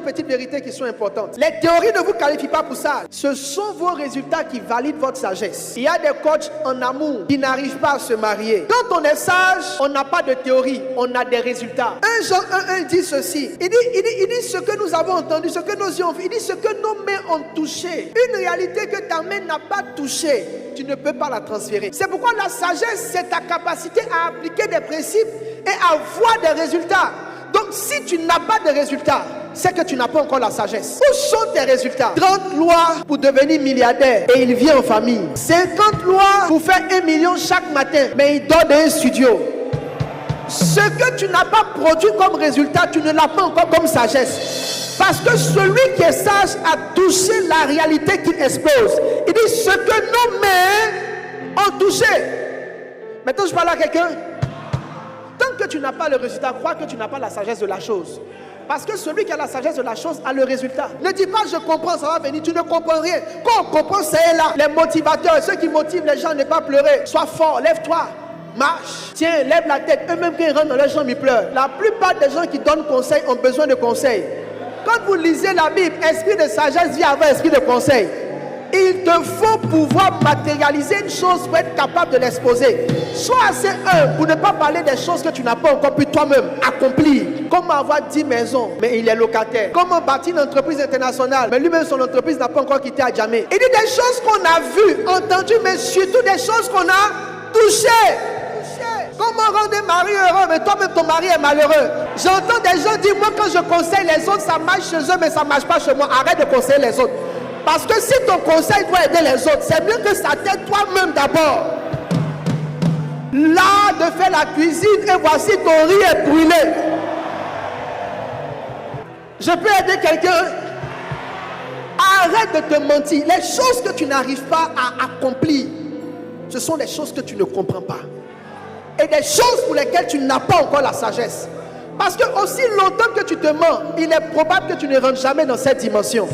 Petites vérités qui sont importantes. Les théories ne vous qualifient pas pour ça. Ce sont vos résultats qui valident votre sagesse. Il y a des coachs en amour qui n'arrivent pas à se marier. Quand on est sage, on n'a pas de théorie, on a des résultats. 1 Jean 1:1 dit ceci. Il dit ce que nous avons entendu, ce que nos yeux ont vu. Il dit ce que nos mains ont touché. Une réalité que ta main n'a pas touchée, tu ne peux pas la transférer. C'est pourquoi la sagesse, c'est ta capacité à appliquer des principes et à voir des résultats. Donc si tu n'as pas de résultats, c'est que tu n'as pas encore la sagesse. Où sont tes résultats? 30 lois pour devenir milliardaire et il vit en famille. 50 lois pour faire 1 million chaque matin, mais il dort dans un studio. Ce que tu n'as pas produit comme résultat, tu ne l'as pas encore comme sagesse. Parce que celui qui est sage a touché la réalité qui explose. Il dit ce que nos mains ont touché. Maintenant je parle à quelqu'un. Tant que tu n'as pas le résultat, crois que tu n'as pas la sagesse de la chose. Parce que celui qui a la sagesse de la chose a le résultat. Ne dis pas je comprends, ça va venir. Tu ne comprends rien. Quand on comprend, c'est là. Les motivateurs, ceux qui motivent les gens à ne pas pleurer. Sois fort, lève-toi, marche. Tiens, lève la tête. Eux-mêmes quand ils rentrent dans leur chambre, ils pleurent. La plupart des gens qui donnent conseil ont besoin de conseils. Quand vous lisez la Bible, esprit de sagesse vient avant esprit de conseil. Il te faut pouvoir matérialiser une chose pour être capable de l'exposer. Sois assez humble pour ne pas parler des choses que tu n'as pas encore pu toi-même accomplir. Comment avoir 10 maisons, mais il est locataire. Comment bâtir une entreprise internationale, mais lui-même son entreprise n'a pas encore quitté Adjamé. Il dit des choses qu'on a vues, entendues, mais surtout des choses qu'on a touchées. Comment rendre un mari heureux, mais toi-même ton mari est malheureux. J'entends des gens dire, moi quand je conseille les autres, ça marche chez eux, mais ça ne marche pas chez moi. Arrête de conseiller les autres. Parce que si ton conseil doit aider les autres, c'est mieux que ça t'aide toi-même d'abord. Là, de faire la cuisine et voici ton riz est brûlé. Je peux aider quelqu'un? Arrête de te mentir. Les choses que tu n'arrives pas à accomplir, ce sont les choses que tu ne comprends pas. Et des choses pour lesquelles tu n'as pas encore la sagesse. Parce que aussi longtemps que tu te mens, il est probable que tu ne rentres jamais dans cette dimension.